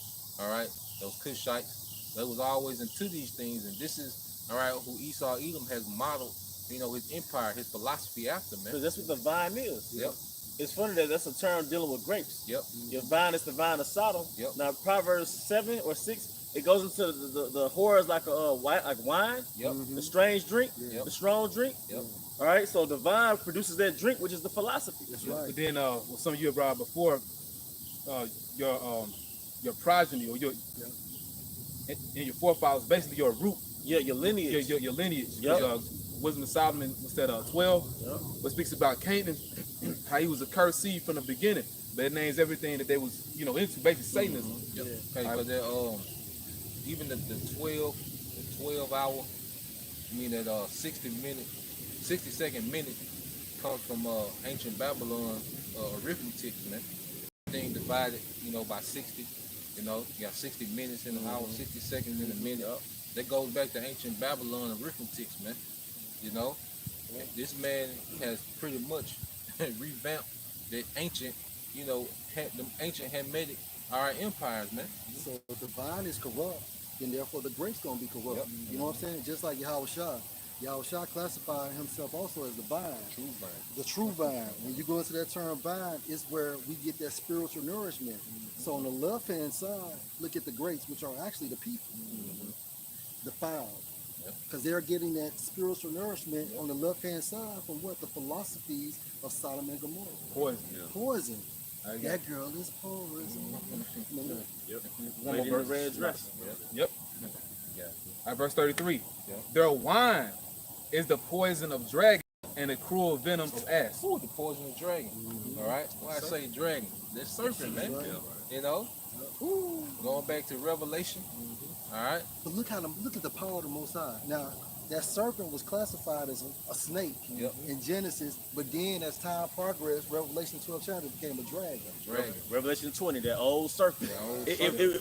all right? Those Cushites, they was always into these things, and this is, all right, who Esau Edom has modeled, you know, his empire, his philosophy after, man.
Because that's what the vine is.
Yep.
It's funny that that's a term dealing with grapes.
Yep.
Your vine is the vine of Sodom.
Yep.
Now Proverbs 7 or 6, it goes into the whores like wine,
Yep.
the strange drink,
Yep.
the strong drink.
Yep.
All right, so the vine produces that drink, which is the philosophy.
That's right.
But then, what some of you have brought up before, your progeny or and your forefathers, basically your root,
Yeah, your lineage.
your lineage.
Yep.
Wisdom of Solomon was that 12.
Yep.
What speaks about Canaan, how he was a cursed seed from the beginning, but it names everything that they was, you know, into basically Satanism.
Yep. Okay, but that even the 12 hour, I mean that 60-second minute comes from ancient Babylon arithmetic, man. Everything divided, you know, by 60. You know, you got 60 minutes in an hour, 60 seconds in a minute. That goes back to ancient Babylon arithmetic, man. You know, this man has pretty much revamped the ancient, you know, them ancient Hamitic empires, man.
So if the vine is corrupt, then therefore the grape's gonna be corrupt.
Yep.
You know what I'm saying? Just like Yahweh Shah. Yahweh Shah classified himself also as the vine.
True vine.
The true vine. When you go into that term vine, is where we get that spiritual nourishment. So on the left hand side, look at the grapes, which are actually the people, defiled. Because they're getting that spiritual nourishment on the left hand side from what? The philosophies of Sodom and Gomorrah.
Poison.
Poison. That girl is poison. Remember that?
One more
Lady in the
verse.
red dress.
Yep. Verse 33.
Yeah.
Their wine is the poison of dragon and the cruel venom of asp.
Ooh, the poison of dragon. All right. Why I say dragon? that serpent, man.
Right.
You know, going back to Revelation. All right.
But look at the power of the Most High. Now, that serpent was classified as a snake
Yep.
in Genesis, but then as time progressed, Revelation 12 chapter became a dragon.
Dragon.
Revelation 20, that old serpent.
That old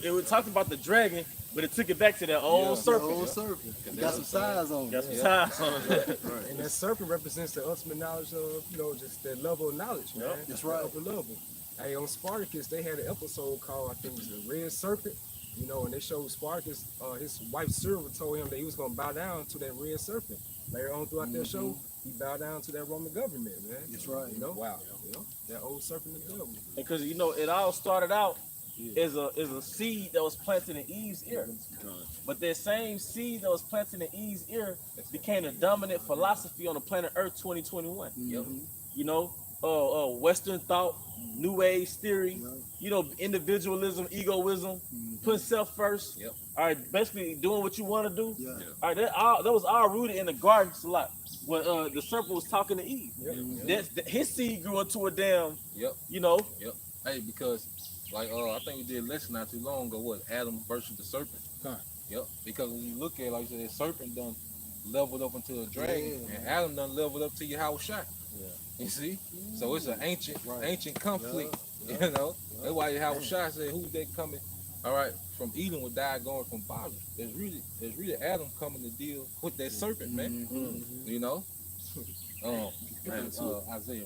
It was talking about the dragon, but it took it back to that old
Yeah.
The
serpent.
old serpent. Got
that's
some
what I'm
size on
Got
it.
some size on it.
And that serpent represents the ultimate knowledge of, just that level of knowledge, man.
Yep.
That's right.
Upper level. Hey, on Spartacus, they had an episode called, I think it was the Red Serpent, and they showed Spartacus, his wife Silver told him that he was going to bow down to that red serpent. Later on throughout that show, he bowed down to that Roman government, man.
That's right.
Wow.
That old serpent of the devil.
Because it all started out as a seed that was planted in Eve's ear. But that same seed that was planted in Eve's ear became the dominant philosophy on the planet Earth 2021. Western thought, New Age theory, individualism, egoism, put self first.
Yep.
All right, basically doing what you want to do.
Yeah.
All right, that was all rooted in the garden a lot. When the serpent was talking to Eve, his seed grew into a damn,
Yep.
Yep.
Hey, because like I think we did a lesson not too long ago. What Adam versus the serpent?
Huh.
Yep. Because when you look at it, like I said, that serpent done leveled up into a dragon,
Yeah.
and Adam done leveled up to Yahweh Shai.
Yeah.
You see? So it's an ancient
Right.
conflict.
Yeah.
That's why Yahweh Shai said, "Who's that coming? All right, from Eden will die going from bottom." There's really Adam coming to deal with that serpent, man. You know. Isaiah.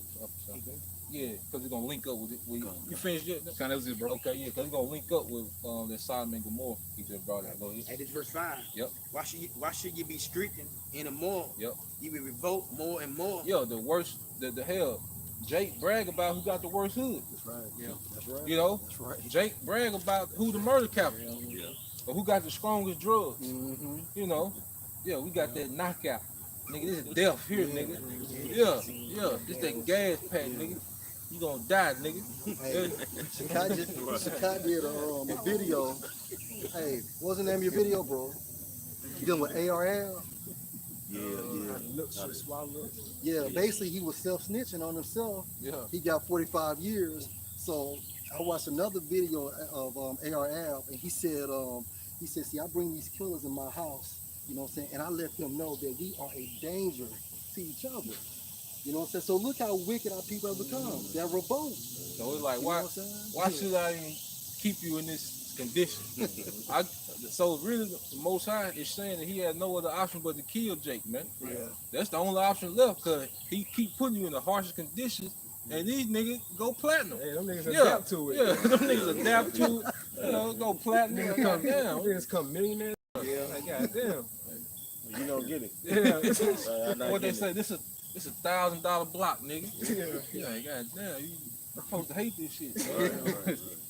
Yeah, because it's gonna link up with it. You finished yet?
Kind of it, bro.
Okay, yeah, because it's gonna link up with that Sodom and Gomorrah. He just brought it. Go ahead.
Hey, this verse 5.
Yep.
Why should you be strengthened in the more?
Yep.
You will revolt more and more.
Yo, the worst, the hell. Jake brag about who got the worst hood.
That's right. Yeah. That's right.
You know,
That's right.
Jake brag about who the murder capital, or who got the strongest drugs.
Mm-hmm.
You know, yeah, we got that knockout, nigga. This is death here, nigga. Yeah, this that gas pack, nigga. You gonna die, nigga.
Hey, Shakai did a video. Hey, what's the name of your video, bro? You dealing with ARL? Yeah, basically he was self-snitching on himself.
Yeah.
He got 45 years. So I watched another video of ARL, and he said, see, I bring these killers in my house, you know what I'm saying, and I let them know that we are a danger to each other. You know what I'm saying? So look how wicked our people have become. They're revolt.
So it's like,
You know
why
what I'm saying?
why should I even keep you in this condition? So really, the Most High is saying that he had no other option but to kill Jake, man.
Yeah.
That's the only option left, because he keep putting you in the harshest conditions, and these niggas go platinum.
Hey, them niggas
Yeah,
adapt to it.
Yeah, them niggas adapt to it. Go platinum, come
Them
down.
niggas come millionaires.
Yeah.
Like, goddamn.
You don't get it.
Yeah.
What they say, this a $1,000 block, nigga. Yeah, goddamn, you supposed to hate this shit.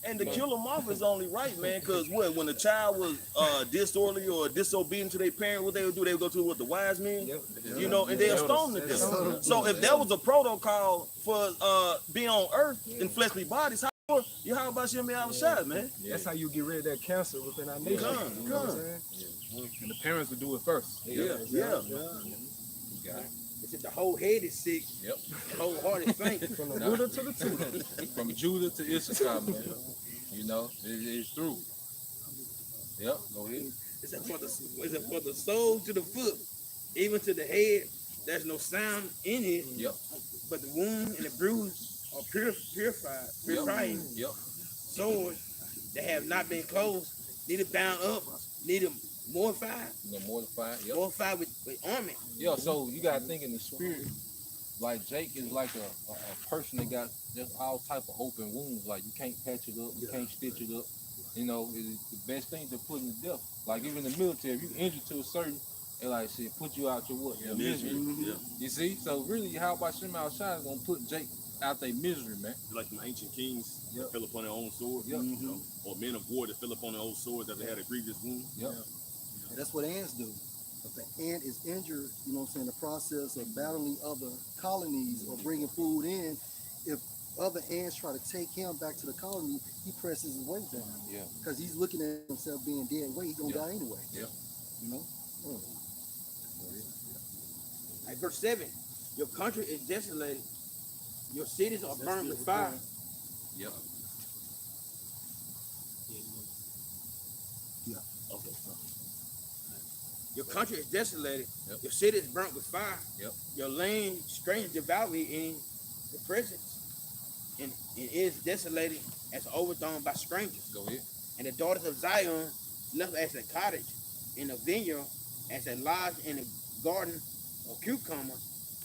And to kill them off is only right, man. Because when a child was disorderly or disobedient to their parent, what they would do, they would go to the wise men, and they'll stone to them. So if there was a protocol for being on earth in fleshly bodies, how about Shimmy outside, man?
That's how you get rid of that cancer within our nation.
Come,
You know what I'm saying?
And the parents would do it first.
Yeah.
They said the whole head is sick.
Yep.
The whole heart is faint.
From the Buddha to the tooth.
From Judah to Issachar, man. You know, it's through. Yep, go ahead.
It's for the soul to the foot, even to the head. There's no sound in it,
Yep.
but the wound and the bruise are purifying
Yep.
swords that have not been closed, neither bound up, neither mortified,
Mortified. Yep.
mortified with armament.
Yeah, so you gotta think in the spirit, like Jake is like a person that got just all type of open wounds. Like you can't patch it up, you can't stitch it up. You know, it's the best thing to put in the death. Like even in the military, if you injured to a certain, and like shit, put you out your what? Your misery.
Yeah.
You see? So really, how about Shem outside is gonna put Jake out their misery, man.
Like the ancient kings that fell upon their own sword,
Yep.
or men of war that fell upon their own sword that they had a grievous wound.
Yep.
And that's what ants do. If the ant is injured, you know what I'm saying, the process of battling other colonies or bringing food in, if other ants try to take him back to the colony, he presses his weight down.
Yeah.
Because he's looking at himself being dead weight, he's going to die anyway.
Yep.
You know?
Like verse 7, your country is desolated, your cities are burned with fire.
Yep.
Your country is desolated.
Yep.
Your city is burnt with fire.
Yep.
Your land, strangers devour you in the presence. And it is desolated as overthrown by strangers.
Go ahead.
And the daughters of Zion left as a cottage in a vineyard, as a lodge in a garden of cucumber,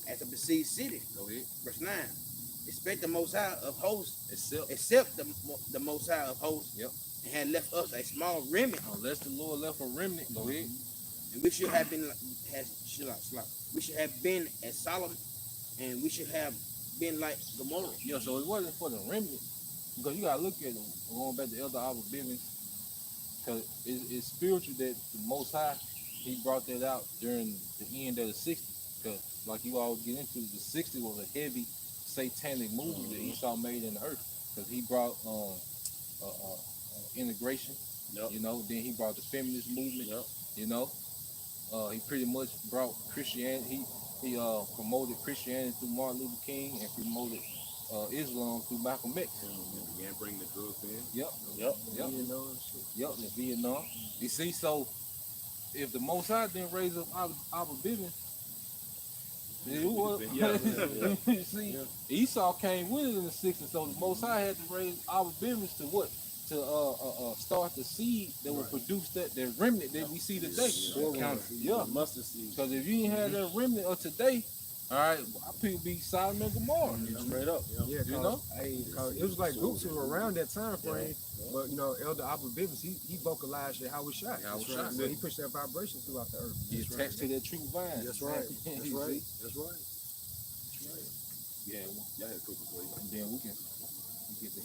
as a besieged city.
Go ahead.
Verse 9. Expect the Most High of hosts,
Except
the Most High of hosts,
Yep.
and had left us a small remnant.
unless the Lord left a remnant. Go ahead.
And we should have been we should have been as Solomon, and we should have been like Gomorrah.
Yeah, so it wasn't for the remnant. Because you gotta look at them, going back to Elder Abba Bivens, because it's spiritual that the Most High, he brought that out during the end of the 60s. Because like you all get into, the 60s was a heavy satanic movement that Esau made in the earth. Because he brought integration,
Yep.
you know, then he brought the feminist movement,
Yep.
you know. He pretty much brought Christianity, he promoted Christianity through Martin Luther King and promoted Islam through Malcolm X.
Began bringing the drugs in.
Yep.
Yep.
Yep.
You know, and shit.
Yep, in Vietnam. You see, so if the Most High didn't raise up Abba Bivens, it was.
Yeah.
You see, Esau came with it in the 60s, so the Most High had to raise Abba Bivens to what? To start the seed that would produce that remnant that we see today. Yeah,
Mustard seed.
because if you didn't have that remnant of today, all right, our people be Sodom and Gomorrah.
Straight up.
Yeah,
You know?
cause it was like groups who were around that time frame. But you know, Elder Abba Bivens, he vocalized that how we shot.
How we shot.
So he pushed that vibration throughout the earth.
He attached to that true vine.
That's right. That's
You
right.
see?
That's right.
Yeah,
Y'all had cookies, boy.
and then we get the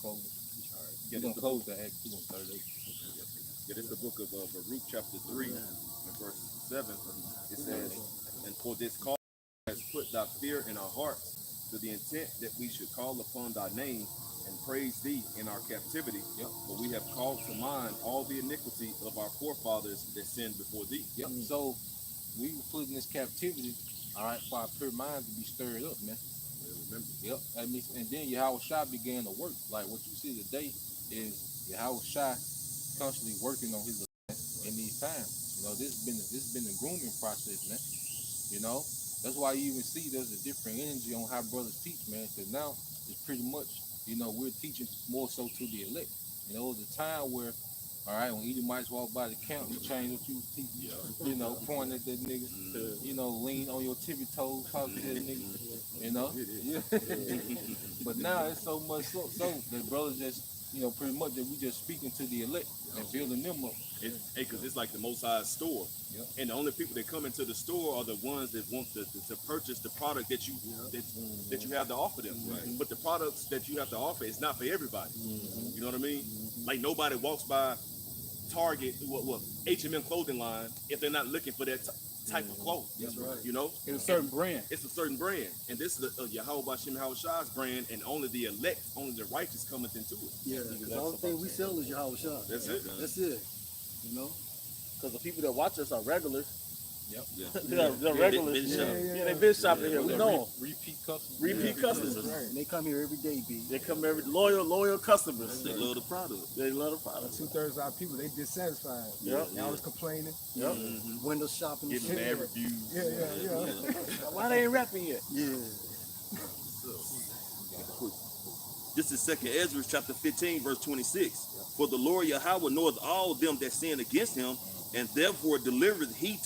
close.
Yeah,
We're
this
gonna
the,
close the Act 2 and 38.
yeah, this is the book of Baruch, chapter 3, and verse 7. It says, "And for this cause has put thy fear in our hearts, to the intent that we should call upon thy name and praise thee in our captivity.
Yep.
For we have called to mind all the iniquity of our forefathers that sinned before thee."
Yep. So we were put in this captivity, all right, for our pure minds to be stirred up, man.
Remember.
Yep. That means, and then Yahweh Shai began to work. Like what you see today is Yahweh Shai constantly working on his in these times. You know, this has been a grooming process, man. You know, that's why you even see there's a different energy on how brothers teach, man. Because now it's pretty much, you know, we're teaching more so to the elect. You know, it was a time where, all right, when Edomites walk by the camp, you change what you was teaching. You know, pointing at that nigga. You know, lean on your tippy toes, talk to that nigga. You know, yeah. But now it's so much so that brothers just, you know, pretty much that we just speaking to the elect and building them up.
Because it's like the Most High's store.
Yep.
And the only people that come into the store are the ones that want to purchase the product that you that you have to offer them.
Right.
But the products that you have to offer is not for everybody. You know what I mean? Like nobody walks by Target, H&M clothing line if they're not looking for that type of clothes.
That's right.
You know?
It's a certain brand.
It's a certain brand. And this is Yahweh Bashim Shai's brand, and only the elect, only the righteous cometh into it.
Yeah, because the only thing we sell is Yahweh Shai.
That's it.
That's it. You know?
Because the people that watch us are regulars.
Yep.
Yeah.
They're regulars.
been
Yeah,
shopping.
they've been shopping here. We know them.
Repeat customers.
Repeat customers.
And they come here every day, B.
They come every loyal customers.
They love the product.
They love the product.
2/3 of our people, they dissatisfied.
Yep.
They always complaining.
Yep.
Window shopping. and
Getting
shit.
bad reviews.
Yeah.
Why they ain't rapping yet?
Yeah.
This is 2nd Ezra chapter 15, verse 26. For the Lord Yahweh knoweth all them that sin against him, and therefore delivereth he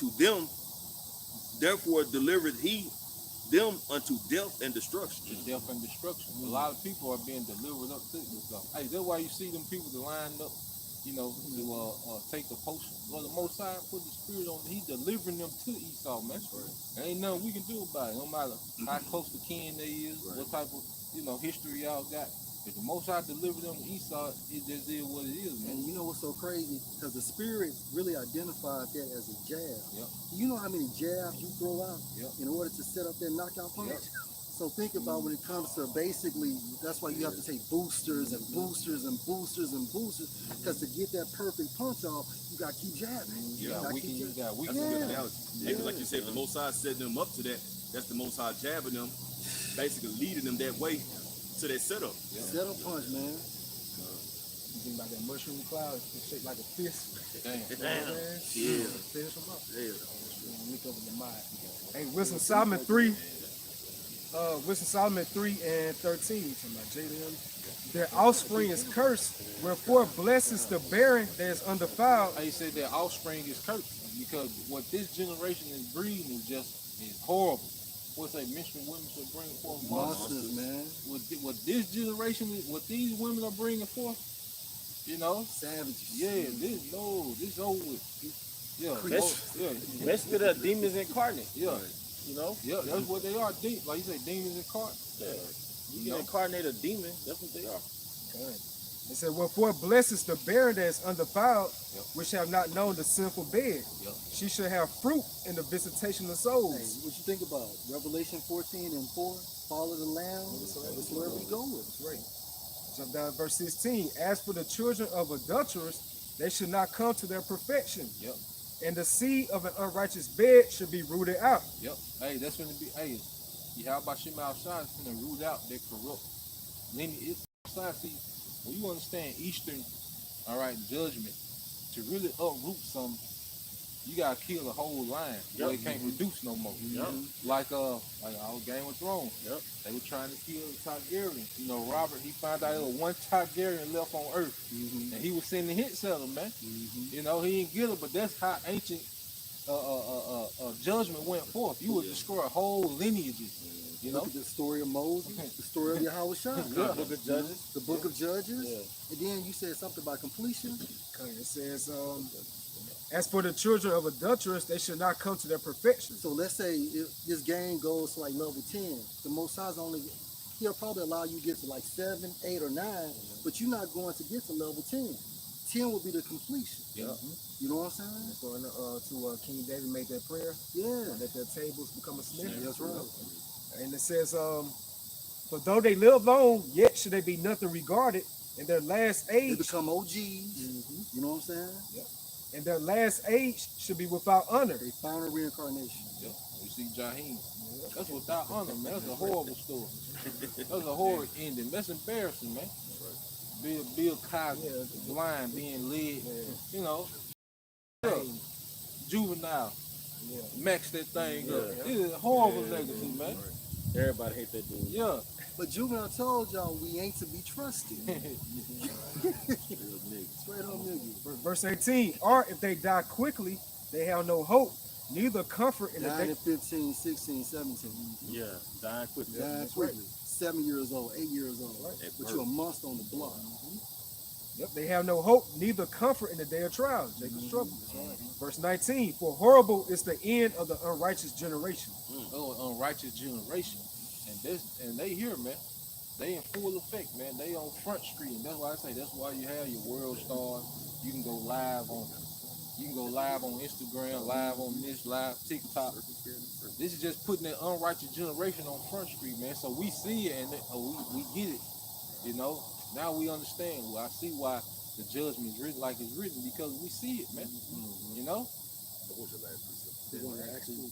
them unto death and destruction.
To death and destruction. A lot of people are being delivered up to this stuff. Hey, that's why you see them people that lined up, you know, to take the potion. Well, the Most High put the Spirit on. He delivering them to Esau, man. There ain't nothing we can do about it. No matter how close to kin they is, what type of, you know, history y'all got. If the Most High delivered them to Esau, it just is what it is, man.
And you know what's so crazy? Because the Spirit really identified that as a jab.
Yep.
You know how many jabs you throw out
Yep.
in order to set up that knockout punch?
Yep.
So think about when it comes to basically, that's why you have to take boosters and boosters and boosters and boosters, because to get that perfect punch off, you got to keep jabbing.
You got weaken, you got
That's
weaken.
a good
Yeah.
analogy. Yeah, 'cause like you said, the Most High setting them up to that. That's the Most High jabbing them, basically leading them that way to that setup.
Set up punch, man.
You think about that mushroom cloud, it's shaped like a fist.
Damn.
You know what I'm saying?
Yeah.
Finish them up.
Yeah.
Link up with the mind. Hey, Wisdom Solomon 3. Wisdom Solomon 3 and 13. Talking about JDM. Their offspring is cursed, wherefore blesses the barren that is undefiled.
He said their offspring is cursed because what this generation is breeding is horrible. What's that? Menstrual women should bring forth monsters.
Monsters, man.
What this generation, what these women are bringing forth, you know?
Savages.
Yeah, this over with. Yeah, yeah,
Basically, they're demons incarnate.
yeah,
You know,
yeah. That's what they are. Like you say, demons incarnate.
you can incarnate a demon. That's what they are.
It said, wherefore blesses the barren that is undefiled,
Yep.
which have not known the sinful bed.
Yep.
She shall have fruit in the visitation of
Hey,
souls.
what you think about Revelation 14 and 4? Follow the Lamb. That's where we go with.
That's right. Jump down to verse 16. As for the children of adulterers, they should not come to their perfection.
Yep.
And the seed of an unrighteous bed should be rooted out.
Yep. Hey, that's gonna be. Hey, you how about Shema outside? It's gonna root out their corrupt. Then it's outside. See, when you understand Eastern, all right, judgment, to really uproot something, you gotta kill the whole line. So
Yep.
it can't reduce no more.
Yep.
Like our Game of Thrones.
Yep.
They were trying to kill Targaryen. You know, Robert, he found out there was one Targaryen left on Earth, and he was sending hits at him, man. You know, he didn't get it, but that's how ancient judgment went forth. You would destroy whole lineages. You know,
Look at the story of Moses, the story of Yahweh Shai.
Yeah.
Book of Judges.
The book of Judges.
Yeah.
And then you said something about completion.
Okay, it says, as for the children of adulterers, they should not come to their perfection.
So let's say if this game goes to like level 10, the Most High's only, he'll probably allow you to get to like 7, 8, or 9, but you're not going to get to level 10. 10 will be the completion.
Yeah.
You know what I'm saying?
Going to King David made that prayer,
Yeah.
that their tables become a snare.
That's right.
And it says, for though they live long, yet should they be nothing regarded in their last
They
age.
become OGs. You know what I'm saying?
And their last age should be without honor.
They final reincarnation.
Yeah. You see Jaheim. That's without honor, man. That's a horrible story. That's a horrid ending. That's embarrassing, man. Bill Cosby, blind, being led, you know. Yeah. Juvenile.
Yeah.
Max that thing up. It is a horrible legacy, man.
Everybody hate that dude.
Yeah.
But Juvenile told y'all we ain't to be trusted. Straight on nigga.
Verse 18, or if they die quickly, they have no hope, neither comfort in the
9
day.
and 15, 16, 17.
Yeah, dying quickly.
Dying quickly. 7 years old, 8 years old. But you're a month on the block.
Yep, they have no hope, neither comfort in the day of trial. Jacob's trouble. Verse 19, for horrible is the end of the unrighteous generation.
Oh, unrighteous generation. And they here, man. They in full effect, man. They on Front Street. And that's why I say that's why you have your world stars. You can go live on Instagram, live on this, live TikTok. This is just putting that unrighteous generation on Front Street, man. So we see it and we get it. You know, now we understand. Well, I see why the judgment is written like it's written because we see it, man. You know?
What's your last precept?
You want to actually,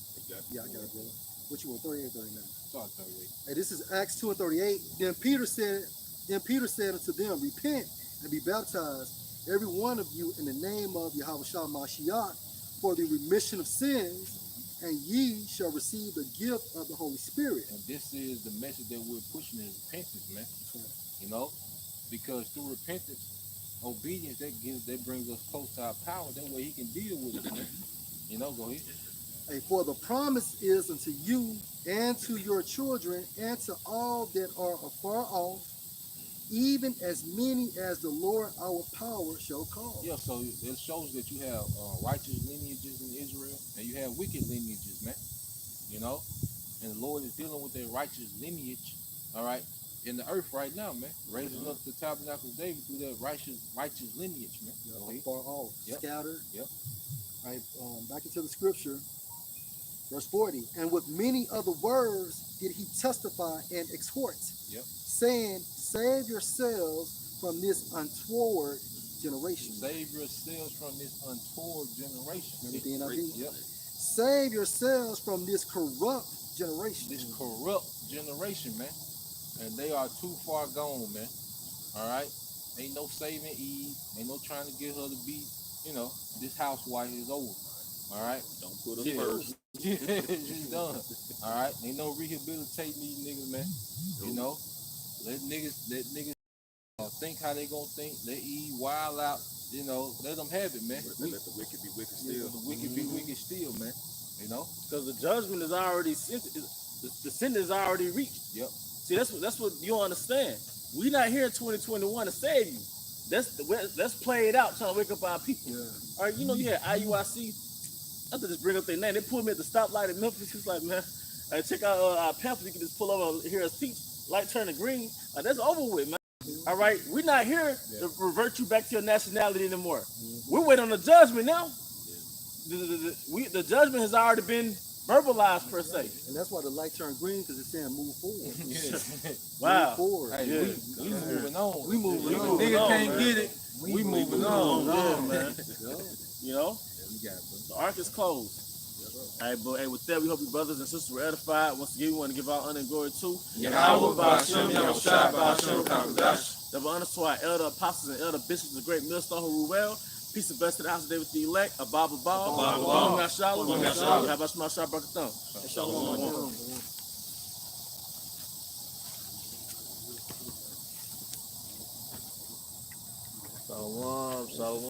yeah, I got it, brother. What you want, 38, 39?
Start 38.
Hey, this is Acts 2 and 38. Then Peter said unto them, repent and be baptized, every one of you, in the name of Yahweh Shah Mashiach, for the remission of sins, and ye shall receive the gift of the Holy Spirit.
And this is the message that we're pushing is repentance, man. You know? Because through repentance, obedience, that brings us close to our power. That way he can deal with it, man. You know, go ahead.
Hey, for the promise is unto you and to your children and to all that are afar off, even as many as the Lord our power shall call.
Yeah, so it shows that you have righteous lineages in Israel and you have wicked lineages, man. You know? And the Lord is dealing with their righteous lineage, all right, in the earth right now, man. Raising up the tabernacle of David through that righteous lineage, man. Go ahead.
Far off,
Yep.
scattered.
Yep.
All right, back into the scripture. Verse 40, and with many other words did he testify and exhort,
Yep.
saying, save yourselves from this untoward generation.
Save yourselves from this untoward generation.
Remember the NIV?
Yep.
Save yourselves from this corrupt generation.
This corrupt generation, man. And they are too far gone, man. All right? Ain't no saving Eve. Ain't no trying to get her to be, this housewife is over. All right.
Don't put us
Yeah.
first.
It's done. All right. Ain't no rehabilitating these niggas, man. Let niggas think how they gonna think. Let Eve wild out. Let them have it, man.
Let the wicked be wicked
Let
still.
the wicked be wicked still, man.
Because the judgment is already the sentence is already reached.
Yep.
See, that's what you don't understand. We not here in 2021 to save you. Let's play it out, trying to wake up our people.
Yeah.
All right, you had IUIC. I have to just bring up their name. They pulled me at the stoplight in Memphis. It's like, man, check out our pamphlet. You can just pull over and hear us teach. Light turn to green. That's over with, man. All right, we're not here to revert you back to your nationality anymore. We're waiting on the judgment now. The judgment has already been verbalized per se.
And that's why the light turned green, because it's saying move forward.
Wow.
Move forward.
Hey,
Yeah.
we moving on.
We moving on.
Nigga
on,
can't
man.
get it. We moving on.
Yeah, man.
Yeah.
You know,
We got it, bro.
the ark is closed. All right, but hey, with that, we hope you brothers and sisters were edified. Once again, we want to give our honor and glory to
Yahweh Ba'ashem Yahushua Ba'ashem Kakodash.
double honor to our elder apostles and elder bishops, the great millstone who rule well. Peace and blessing to the house of David the elect. Abba Abba. Abba Shalom. How about Shema Shah Barakathon? Shalom.
Shalom.